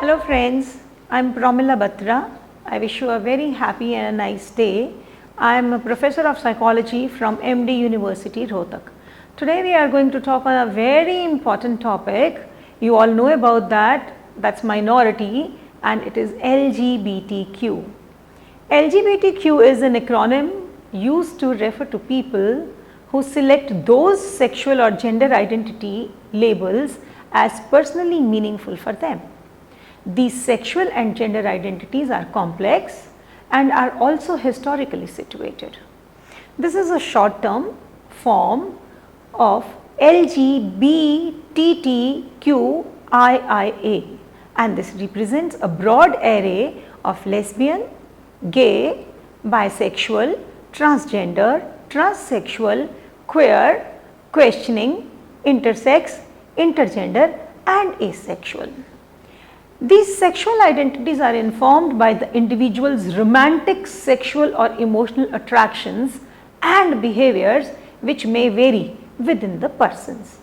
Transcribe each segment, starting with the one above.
Hello friends, I am Pramila Batra. I wish you a very happy and a nice day. I am a professor of psychology from MD University, Rohtak. Today we are going to talk on a very important topic. You all know about that's minority, and it is LGBTQ. LGBTQ is an acronym used to refer to people who select those sexual or gender identity labels as personally meaningful for them. These sexual and gender identities are complex and are also historically situated. This is a short term form of LGBTQIA, and this represents a broad array of lesbian, gay, bisexual, transgender, transsexual, queer, questioning, intersex, intergender and asexual. These sexual identities are informed by the individual's romantic, sexual or emotional attractions and behaviors, which may vary within the persons.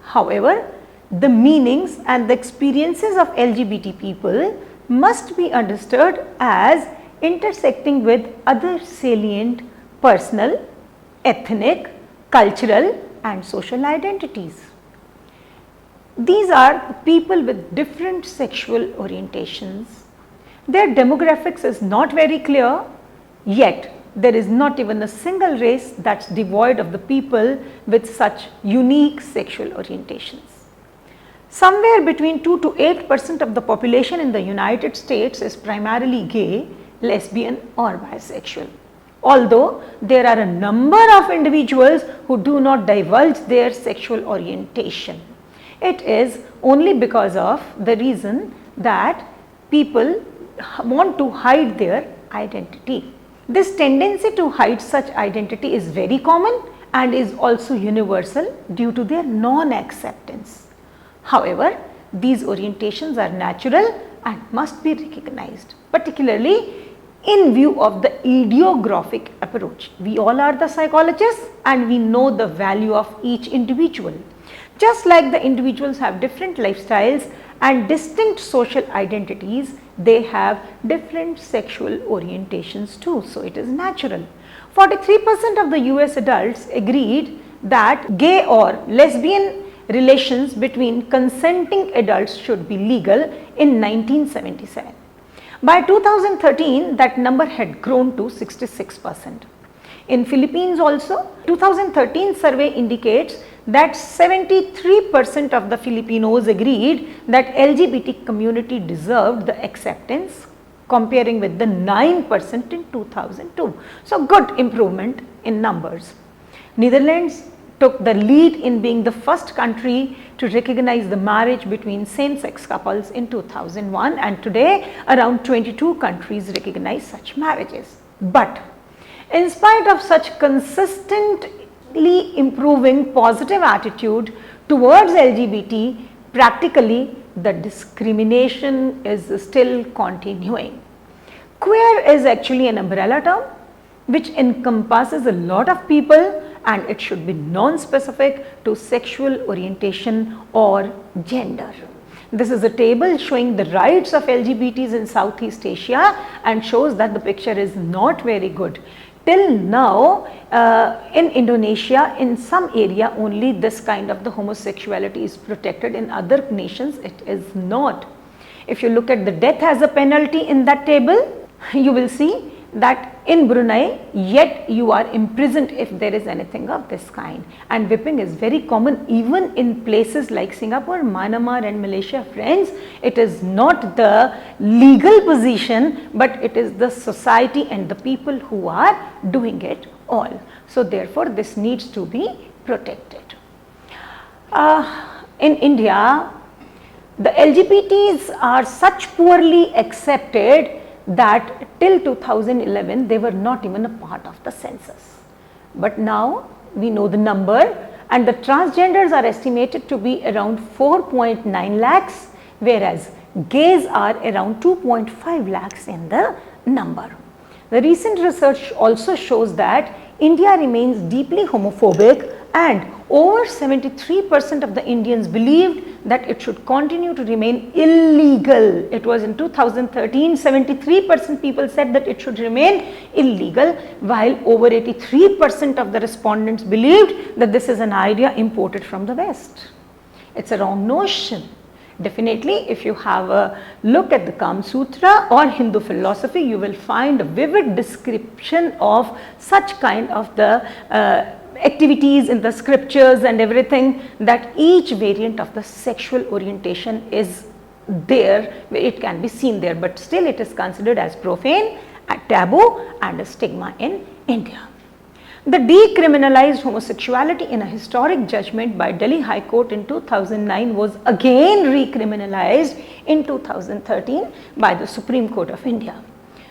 However, the meanings and the experiences of LGBT people must be understood as intersecting with other salient personal, ethnic, cultural and social identities. These are people with different sexual orientations. Their demographics is not very clear, yet there is not even a single race that's devoid of the people with such unique sexual orientations. Somewhere between 2 to 8% of the population in the United States is primarily gay, lesbian or bisexual. Although there are a number of individuals who do not divulge their sexual orientation. It is only because of the reason that people want to hide their identity. This tendency to hide such identity is very common and is also universal due to their non-acceptance. However, these orientations are natural and must be recognized, particularly in view of the idiographic approach. We all are the psychologists and we know the value of each individual. Just like the individuals have different lifestyles and distinct social identities, they have different sexual orientations too. So, it is natural. 43% of the US adults agreed that gay or lesbian relations between consenting adults should be legal in 1977. By 2013, that number had grown to 66%. In Philippines also, 2013 survey indicates that 73% of the Filipinos agreed that LGBT community deserved the acceptance, comparing with the 9% in 2002. So, good improvement in numbers. Netherlands took the lead in being the first country to recognize the marriage between same-sex couples in 2001, and today around 22 countries recognize such marriages. But in spite of such consistently improving positive attitude towards LGBT, practically the discrimination is still continuing. Queer is actually an umbrella term which encompasses a lot of people, and it should be non-specific to sexual orientation or gender. This is a table showing the rights of LGBTs in Southeast Asia and shows that the picture is not very good. Till now, in Indonesia, in some area only this kind of the homosexuality is protected. In other nations, it is not. If you look at the death as a penalty in that table, you will see that in Brunei, yet you are imprisoned if there is anything of this kind, and whipping is very common even in places like Singapore, Myanmar and Malaysia. Friends, it is not the legal position, but it is the society and the people who are doing it all. So, therefore, this needs to be protected. In India, the LGBTs are such poorly accepted that till 2011 they were not even a part of the census. But now we know the number, and the transgenders are estimated to be around 4.9 lakhs, whereas gays are around 2.5 lakhs in the number. The recent research also shows that India remains deeply homophobic and over 73% of the Indians believed that it should continue to remain illegal. It was in 2013, 73% people said that it should remain illegal, while over 83% of the respondents believed that this is an idea imported from the West. It's a wrong notion. Definitely, if you have a look at the Kama Sutra or Hindu philosophy, you will find a vivid description of such kind of the activities in the scriptures and everything, that each variant of the sexual orientation is there, it can be seen there, but still it is considered as profane, a taboo and a stigma in India. The decriminalized homosexuality in a historic judgment by Delhi High Court in 2009 was again recriminalized in 2013 by the Supreme Court of India,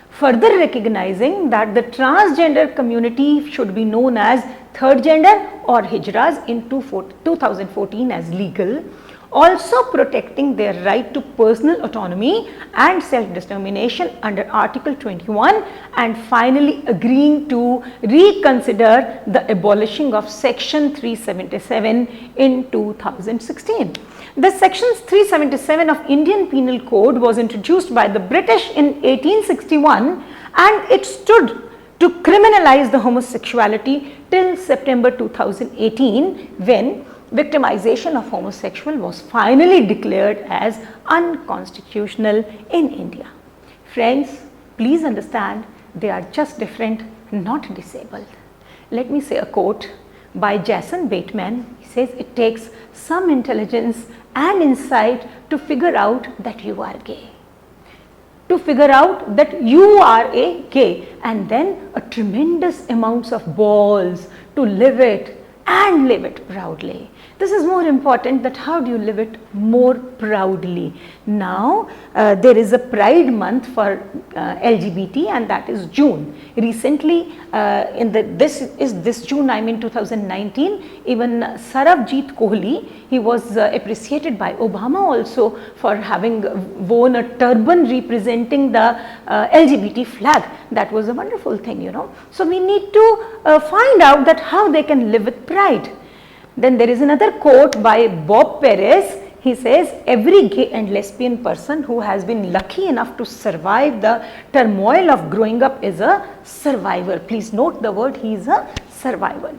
further recognizing that the transgender community should be known as third gender or hijras in 2014 as legal, also protecting their right to personal autonomy and self-determination under Article 21, and finally agreeing to reconsider the abolishing of Section 377 in 2016. The Section 377 of Indian Penal Code was introduced by the British in 1861, and it stood to criminalize the homosexuality till September 2018, when victimization of homosexual was finally declared as unconstitutional in India. Friends, please understand, they are just different, not disabled. Let me say a quote by Jason Bateman. He says, it takes some intelligence and insight to figure out that you are gay. To figure out that you are a gay, and then a tremendous amounts of balls to live it and live it proudly. This is more important, that how do you live it more proudly. Now there is a Pride month for LGBT, and that is June. Recently this June, I mean 2019, even Sarabjit Kohli, he was appreciated by Obama also for having worn a turban representing the LGBT flag. That was a wonderful thing, you know. So we need to find out that how they can live with pride. Then there is another quote by Bob Perez. He says, every gay and lesbian person who has been lucky enough to survive the turmoil of growing up is a survivor. Please note the word, he is a survivor.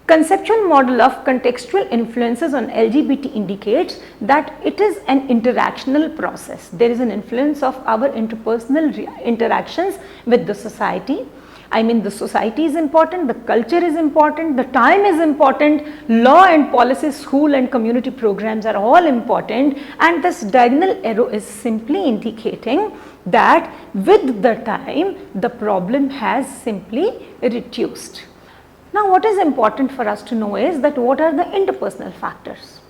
Conceptual model of contextual influences on LGBT indicates that it is an interactional process. There is an influence of our interpersonal interactions with the society. I mean, the society is important, the culture is important, the time is important, law and policy, school and community programs are all important, and this diagonal arrow is simply indicating that with the time the problem has simply reduced. Now, what is important for us to know is that what are the interpersonal factors.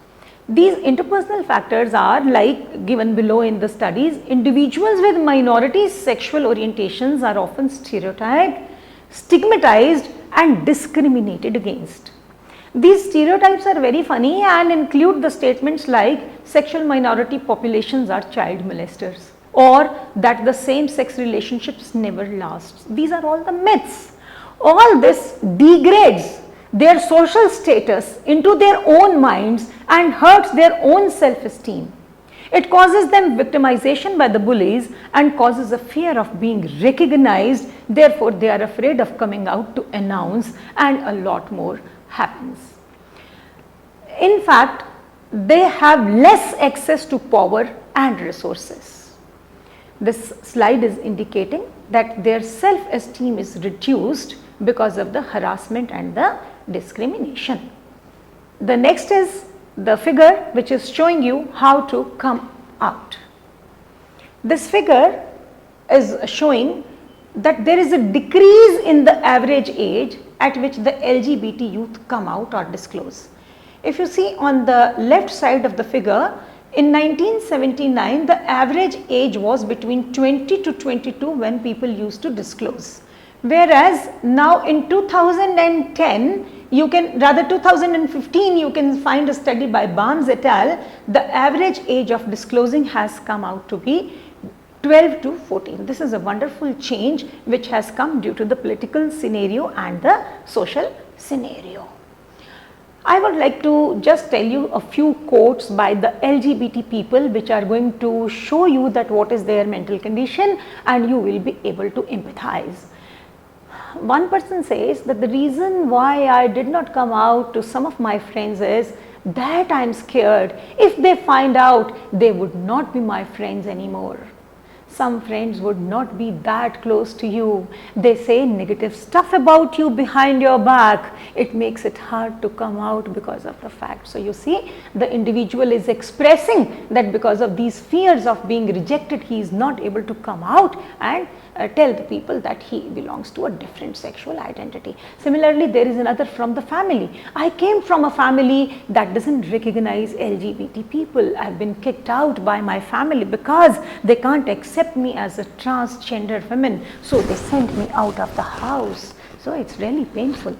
These interpersonal factors are like given below in the studies. Individuals with minority sexual orientations are often stereotyped, stigmatized and discriminated against. These stereotypes are very funny and include the statements like sexual minority populations are child molesters, or that the same sex relationships never last. These are all the myths. All this degrades their social status into their own minds and hurts their own self-esteem. It causes them victimization by the bullies and causes a fear of being recognized. Therefore, they are afraid of coming out to announce, and a lot more happens. In fact, they have less access to power and resources. This slide is indicating that their self-esteem is reduced because of the harassment and the discrimination. The next is the figure which is showing you how to come out. This figure is showing that there is a decrease in the average age at which the LGBT youth come out or disclose. If you see on the left side of the figure, in 1979 the average age was between 20 to 22 when people used to disclose. Whereas now in 2010, you can, rather 2015, you can find a study by Barnes et al. The average age of disclosing has come out to be 12 to 14. This is a wonderful change which has come due to the political scenario and the social scenario. I would like to just tell you a few quotes by the LGBT people which are going to show you that what is their mental condition and you will be able to empathize. One person says that the reason why I did not come out to some of my friends is that I am scared if they find out they would not be my friends anymore. Some friends would not be that close to you. They say negative stuff about you behind your back. It makes it hard to come out because of the fact. So you see, the individual is expressing that because of these fears of being rejected, he is not able to come out and tell the people that he belongs to a different sexual identity. Similarly, there is another from the family. I came from a family that doesn't recognize LGBT people. I have been kicked out by my family because they can't accept me as a transgender woman. So they sent me out of the house. So it's really painful.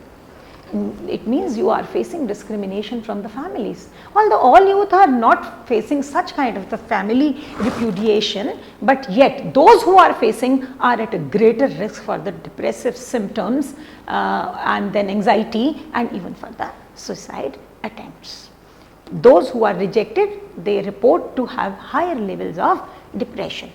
It means you are facing discrimination from the families. Although all youth are not facing such kind of the family repudiation, but yet those who are facing are at a greater risk for the depressive symptoms and then anxiety and even for the suicide attempts. Those who are rejected, they report to have higher levels of depression.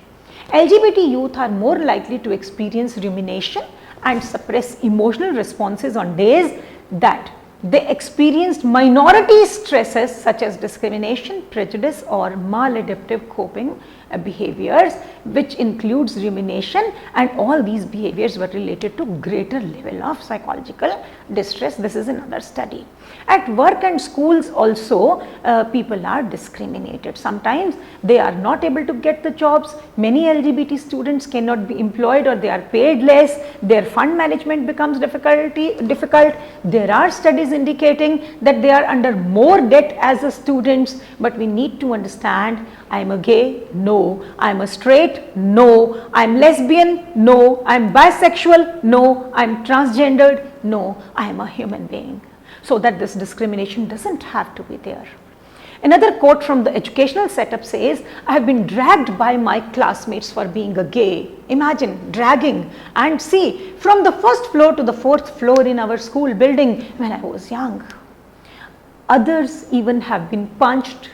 LGBT youth are more likely to experience rumination and suppress emotional responses on days that they experienced minority stresses such as discrimination, prejudice or maladaptive coping behaviors, which includes rumination, and all these behaviors were related to greater level of psychological distress. This is another study. At work and schools also people are discriminated. Sometimes they are not able to get the jobs. Many LGBT students cannot be employed or they are paid less. Their fund management becomes difficult. There are studies indicating that they are under more debt as a students, but we need to understand, I am a gay, no. I am a straight, no. I am lesbian, no. I am bisexual, no. I am transgendered, no. I am a human being. So that this discrimination doesn't have to be there. Another quote from the educational setup says, I have been dragged by my classmates for being a gay. Imagine dragging, and see, from the first floor to the fourth floor in our school building when I was young. Others even have been punched,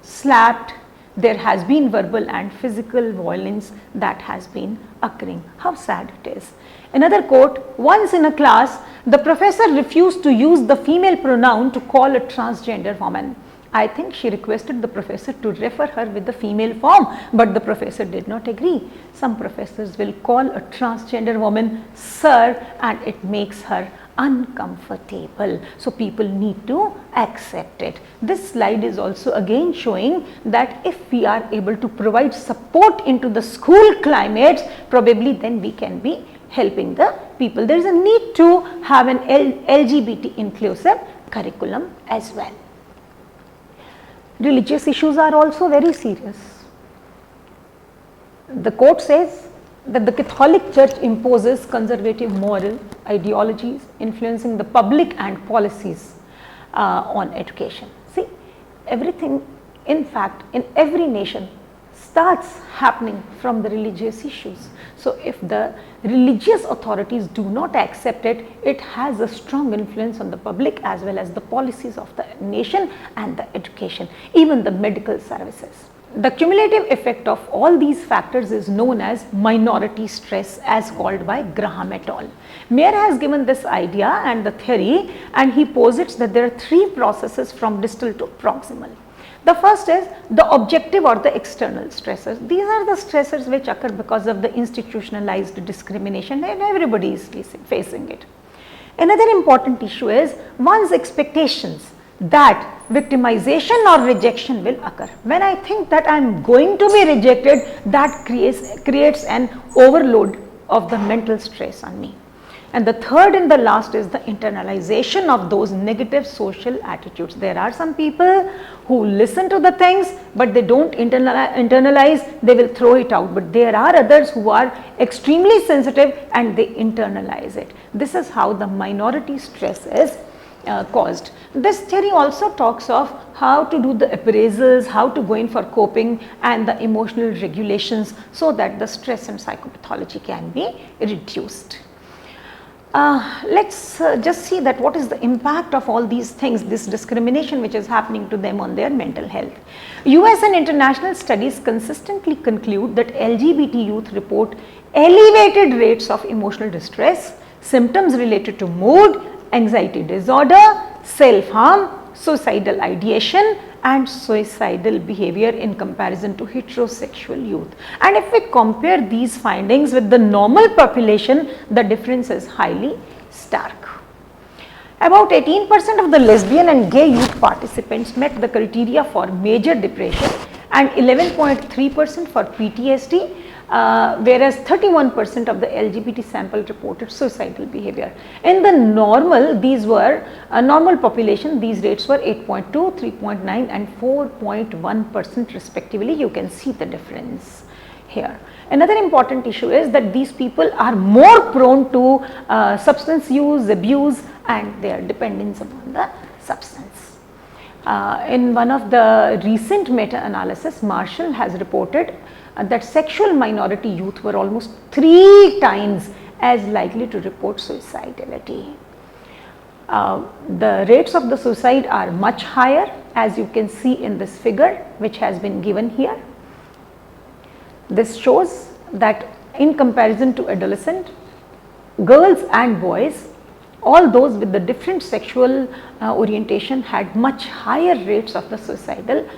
slapped. There has been verbal and physical violence that has been occurring. How sad it is. Another quote, once in a class, the professor refused to use the female pronoun to call a transgender woman. I think she requested the professor to refer her with the female form, but the professor did not agree. Some professors will call a transgender woman sir, and it makes her uncomfortable. So people need to accept it. This slide is also again showing that if we are able to provide support into the school climates, probably then we can be helping the people. There is a need to have an LGBT inclusive curriculum as well. Religious issues are also very serious. The quote says that the Catholic Church imposes conservative moral ideologies influencing the public and policies on education. See, everything, in fact, in every nation starts happening from the religious issues. So if the religious authorities do not accept it, it has a strong influence on the public as well as the policies of the nation and the education, even the medical services. The cumulative effect of all these factors is known as minority stress, as called by Graham et al. Mayer has given this idea and the theory, and he posits that there are three processes from distal to proximal. The first is the objective or the external stressors. These are the stressors which occur because of the institutionalized discrimination, and everybody is facing it. Another important issue is one's expectations that victimization or rejection will occur. When I think that I am going to be rejected, that creates an overload of the mental stress on me. And the third and the last is the internalization of those negative social attitudes. There are some people who listen to the things, but they don't internalize, they will throw it out. But there are others who are extremely sensitive and they internalize it. This is how the minority stress is caused. This theory also talks of how to do the appraisals, how to go in for coping and the emotional regulations so that the stress and psychopathology can be reduced. Let's just see that what is the impact of all these things, this discrimination which is happening to them on their mental health. US and international studies consistently conclude that LGBT youth report elevated rates of emotional distress, symptoms related to mood, anxiety disorder, self-harm, suicidal ideation and suicidal behavior in comparison to heterosexual youth. And if we compare these findings with the normal population, the difference is highly stark. About 18% of the lesbian and gay youth participants met the criteria for major depression and 11.3% for PTSD, whereas 31% of the LGBT sample reported suicidal behavior. In the normal, these were normal population, these rates were 8.2, 3.9 and 4.1% respectively. You can see the difference here. Another important issue is that these people are more prone to substance use, abuse and their dependence upon the substance. In one of the recent meta-analysis, Marshall has reported that sexual minority youth were almost 3 times as likely to report suicidality. The rates of the suicide are much higher, as you can see in this figure which has been given here. This shows that in comparison to adolescent, girls and boys, all those with the different sexual orientation had much higher rates of the suicidal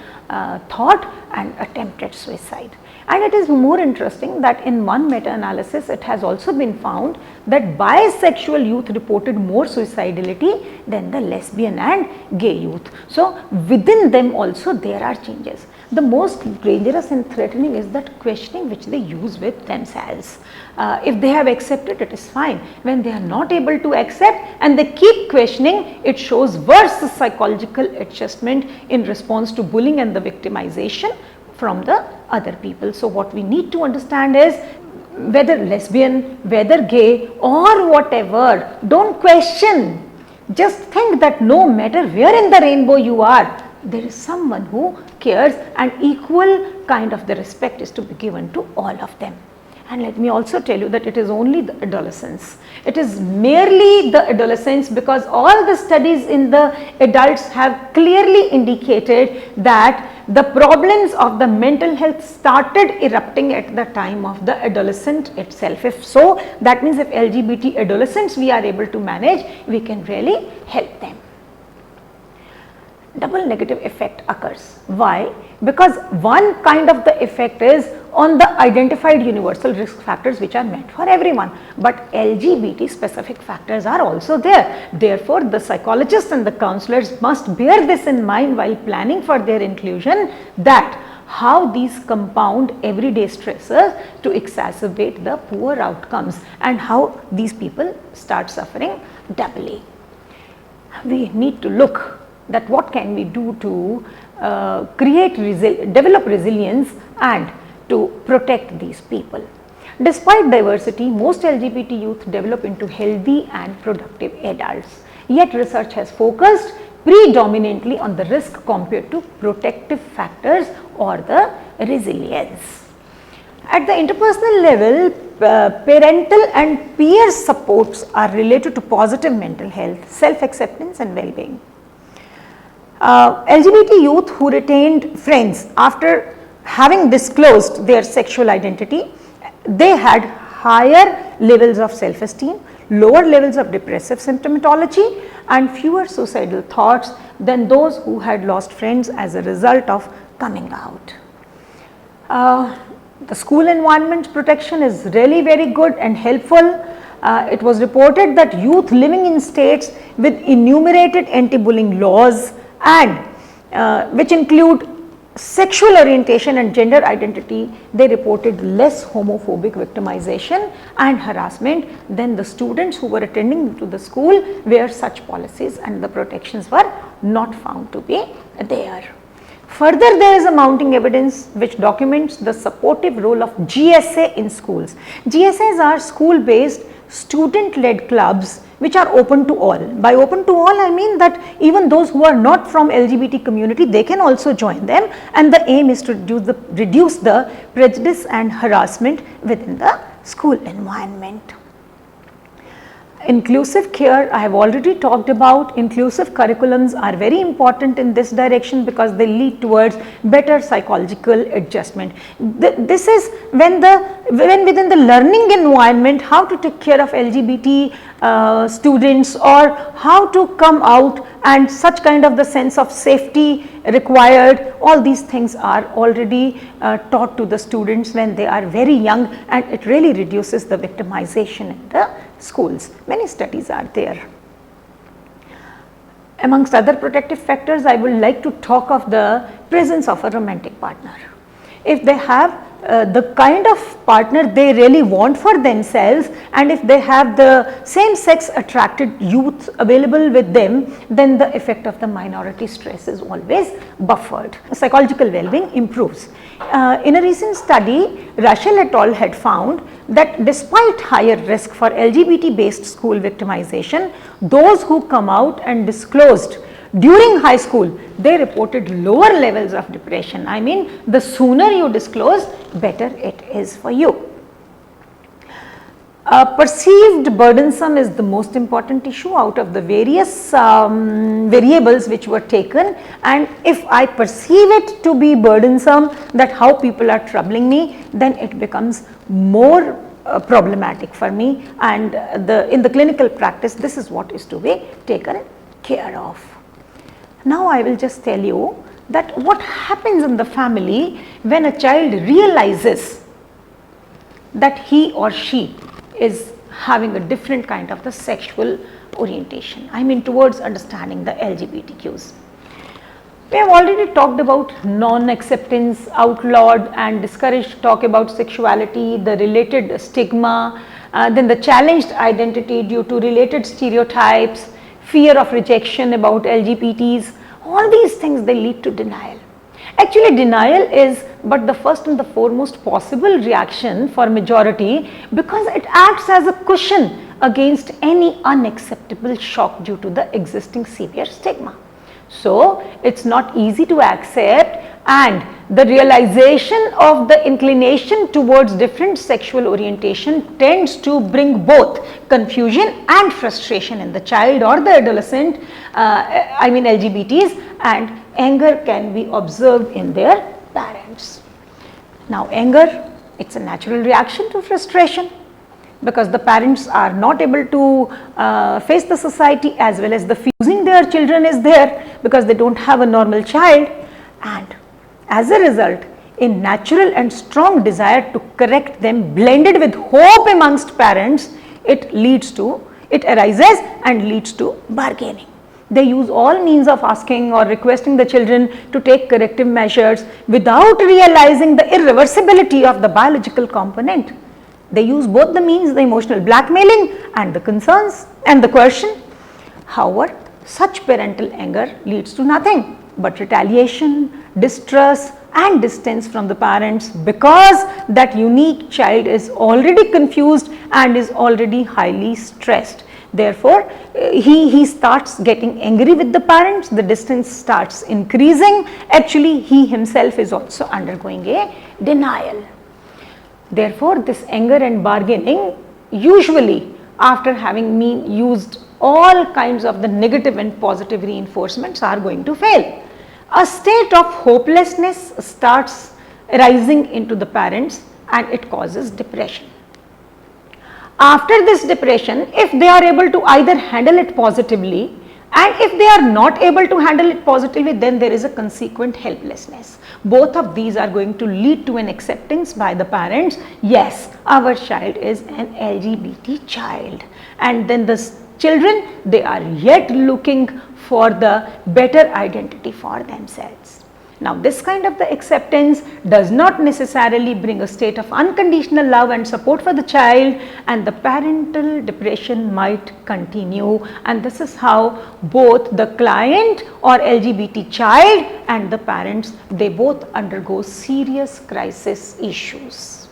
thought and attempted suicide. And it is more interesting that in one meta-analysis it has also been found that bisexual youth reported more suicidality than the lesbian and gay youth. So within them also there are changes. The most dangerous and threatening is that questioning which they use with themselves. If they have accepted, it is fine. When they are not able to accept and they keep questioning, it shows worse psychological adjustment in response to bullying and the victimization from the other people. So what we need to understand is, whether lesbian, whether gay or whatever, don't question. Just think that no matter where in the rainbow you are, there is someone who cares, and equal kind of the respect is to be given to all of them. And let me also tell you that it is only the adolescents. It is merely the adolescents, because all the studies in the adults have clearly indicated that the problems of the mental health started erupting at the time of the adolescent itself. If so, that means if LGBT adolescents we are able to manage, we can really help them. Double negative effect occurs. Why? Because one kind of the effect is on the identified universal risk factors which are met for everyone, but LGBT specific factors are also there. Therefore, the psychologists and the counselors must bear this in mind while planning for their inclusion, that how these compound everyday stressors to exacerbate the poor outcomes and how these people start suffering doubly. We need to look that what can we do to develop resilience and to protect these people. Despite diversity, most LGBT youth develop into healthy and productive adults. Yet research has focused predominantly on the risk compared to protective factors or the resilience. At the interpersonal level, parental and peer supports are related to positive mental health, self-acceptance and well-being. LGBT youth who retained friends after having disclosed their sexual identity, they had higher levels of self-esteem, lower levels of depressive symptomatology and fewer suicidal thoughts than those who had lost friends as a result of coming out. The school environment protection is really very good and helpful. It was reported that youth living in states with enumerated anti-bullying laws and which include sexual orientation and gender identity, they reported less homophobic victimization and harassment than the students who were attending to the school where such policies and the protections were not found to be there. Further, there is a mounting evidence which documents the supportive role of GSA in schools. GSAs are school-based student-led clubs which are open to all. By open to all, I mean that even those who are not from LGBT community, they can also join them, and the aim is to reduce the prejudice and harassment within the school environment. Inclusive care, I have already talked about. Inclusive curriculums are very important in this direction because they lead towards better psychological adjustment. This is when within the learning environment, how to take care of LGBT students, or how to come out, and such kind of the sense of safety required, all these things are already taught to the students when they are very young, and it really reduces the victimization in the schools. Many studies are there. Amongst other protective factors, I would like to talk of the presence of a romantic partner. If they have the kind of partner they really want for themselves, and if they have the same sex attracted youth available with them, then the effect of the minority stress is always buffered. Psychological well-being improves. In a recent study, Russell et al. Had found that despite higher risk for LGBT based school victimization, those who come out and disclosed during high school, they reported lower levels of depression. I mean, the sooner you disclose, better it is for you. Perceived burdensome is the most important issue out of the various variables which were taken, and if I perceive it to be burdensome, that how people are troubling me, then it becomes more problematic for me, and in the clinical practice this is what is to be taken care of. Now I will just tell you that what happens in the family when a child realizes that he or she is having a different kind of the sexual orientation, I mean towards understanding the LGBTQs. We have already talked about non-acceptance, outlawed and discouraged talk about sexuality, the related stigma, then the challenged identity due to related stereotypes, fear of rejection about LGBTs. All these things, they lead to denial. Actually, denial is but the first and the foremost possible reaction for majority, because it acts as a cushion against any unacceptable shock due to the existing severe stigma. So, it is not easy to accept, and the realization of the inclination towards different sexual orientation tends to bring both confusion and frustration in the child or the adolescent, I mean LGBTs, and anger can be observed in their parents. Now, anger, it is a natural reaction to frustration, because the parents are not able to face the society, as well as the fusing their children is there because they do not have a normal child, and as a result a natural and strong desire to correct them blended with hope amongst parents, it arises and leads to bargaining. They use all means of asking or requesting the children to take corrective measures without realizing the irreversibility of the biological component. They use both the means, the emotional blackmailing and the concerns and the coercion. However, such parental anger leads to nothing but retaliation, distrust and distance from the parents, because that unique child is already confused and is already highly stressed. Therefore, he starts getting angry with the parents, the distance starts increasing. Actually, he himself is also undergoing a denial. Therefore, this anger and bargaining, usually after having used all kinds of the negative and positive reinforcements, are going to fail. A state of hopelessness starts rising into the parents and it causes depression. After this depression, if they are able to either handle it positively, and if they are not able to handle it positively, then there is a consequent helplessness. Both of these are going to lead to an acceptance by the parents, yes, our child is an LGBT child, and then the children, they are yet looking for the better identity for themselves. Now, this kind of the acceptance does not necessarily bring a state of unconditional love and support for the child, and the parental depression might continue, and this is how both the client or LGBT child and the parents, they both undergo serious crisis issues.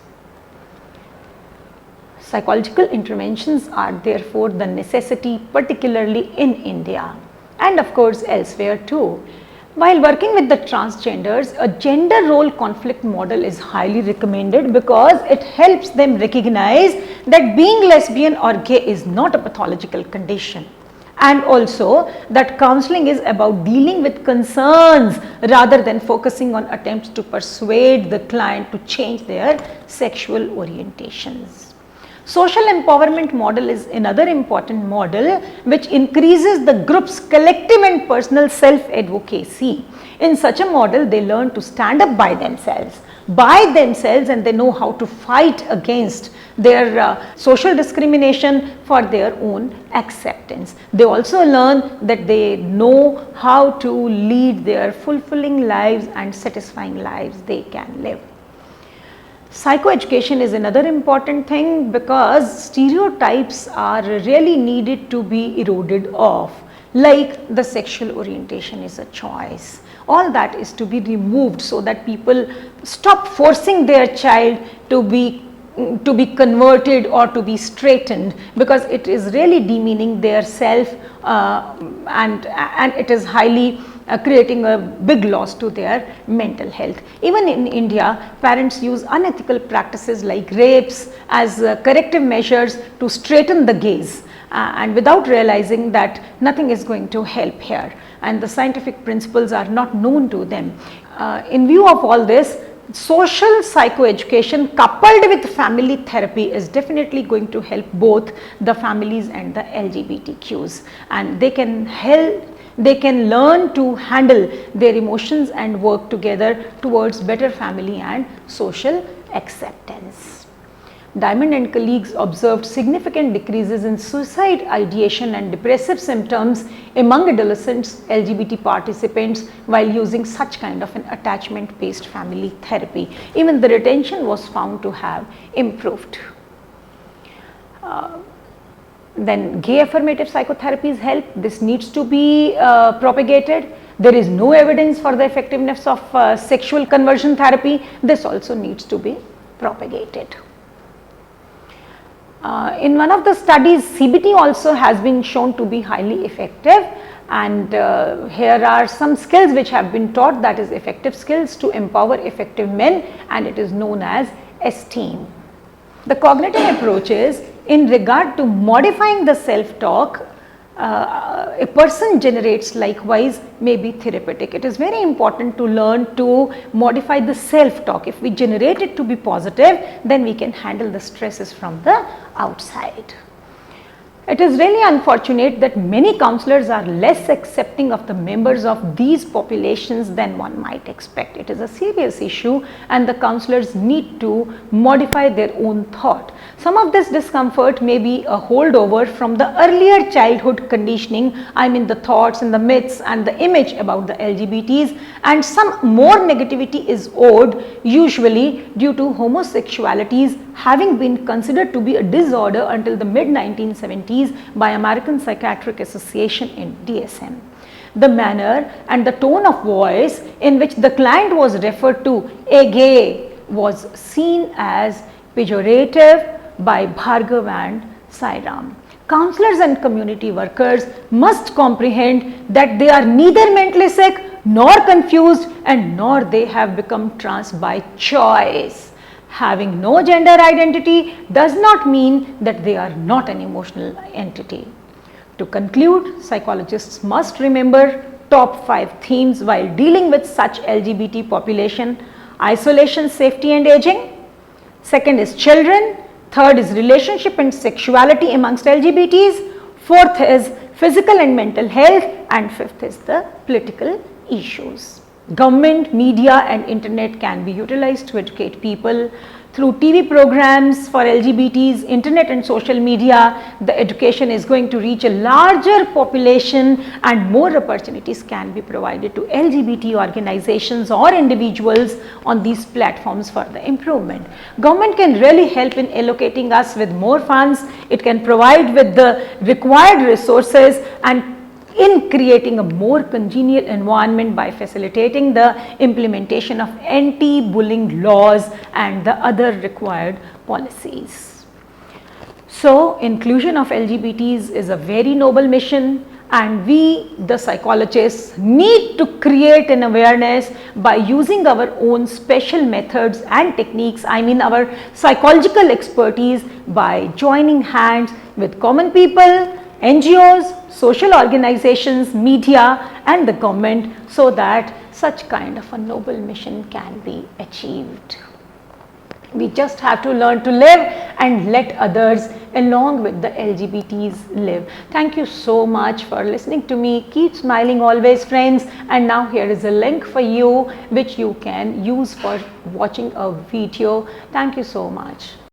Psychological interventions are therefore the necessity, particularly in India and of course elsewhere too. While working with the transgenders, a gender role conflict model is highly recommended because it helps them recognize that being lesbian or gay is not a pathological condition, and also that counseling is about dealing with concerns rather than focusing on attempts to persuade the client to change their sexual orientations. Social empowerment model is another important model which increases the group's collective and personal self-advocacy. In such a model, they learn to stand up by themselves and they know how to fight against their social discrimination for their own acceptance. They also learn that they know how to lead their fulfilling lives and satisfying lives they can live. Psychoeducation is another important thing because stereotypes are really needed to be eroded off, like the sexual orientation is a choice. All that is to be removed so that people stop forcing their child to be converted or to be straightened, because it is really demeaning their self and it is highly creating a big loss to their mental health. Even in India, parents use unethical practices like rapes as corrective measures to straighten the gaze and without realizing that nothing is going to help here and the scientific principles are not known to them. In view of all this, social psychoeducation coupled with family therapy is definitely going to help both the families and the LGBTQs, and they can learn to handle their emotions and work together towards better family and social acceptance. Diamond and colleagues observed significant decreases in suicide ideation and depressive symptoms among adolescents LGBT participants while using such kind of an attachment based family therapy. Even the retention was found to have improved. Then gay affirmative psychotherapies help. This needs to be propagated. There is no evidence for the effectiveness of sexual conversion therapy. This also needs to be propagated. In one of the studies, CBT also has been shown to be highly effective, and here are some skills which have been taught, that is effective skills to empower effective men, and it is known as esteem. The cognitive approaches in regard to modifying the self-talk a person generates likewise may be therapeutic. It is very important to learn to modify the self-talk. If we generate it to be positive, then we can handle the stresses from the outside. It is really unfortunate that many counselors are less accepting of the members of these populations than one might expect. It is a serious issue and the counselors need to modify their own thought. Some of this discomfort may be a holdover from the earlier childhood conditioning, I mean the thoughts and the myths and the image about the LGBTs, and some more negativity is owed usually due to homosexualities having been considered to be a disorder until the mid 1970s by American Psychiatric Association in DSM. The manner and the tone of voice in which the client was referred to, a gay, was seen as pejorative by Bhargav and Sairam. Counselors and community workers must comprehend that they are neither mentally sick nor confused and nor they have become trans by choice. Having no gender identity does not mean that they are not an emotional entity. To conclude, psychologists must remember top 5 themes while dealing with such LGBT population: isolation, safety and aging. Second is children. Third is relationship and sexuality amongst LGBTs. Fourth is physical and mental health, and fifth is the political issues. Government, media and internet can be utilized to educate people through TV programs for LGBTs, internet and social media. The education is going to reach a larger population and more opportunities can be provided to LGBT organizations or individuals on these platforms for the improvement. Government can really help in allocating us with more funds. It can provide with the required resources and in creating a more congenial environment by facilitating the implementation of anti-bullying laws and the other required policies. So, inclusion of LGBTs is a very noble mission and we, the psychologists, need to create an awareness by using our own special methods and techniques, I mean our psychological expertise, by joining hands with common people, NGOs, social organizations, media and the government, so that such kind of a noble mission can be achieved. We just have to learn to live and let others along with the LGBTs live. Thank you so much for listening to me. Keep smiling always, friends. And now here is a link for you which you can use for watching a video. Thank you so much.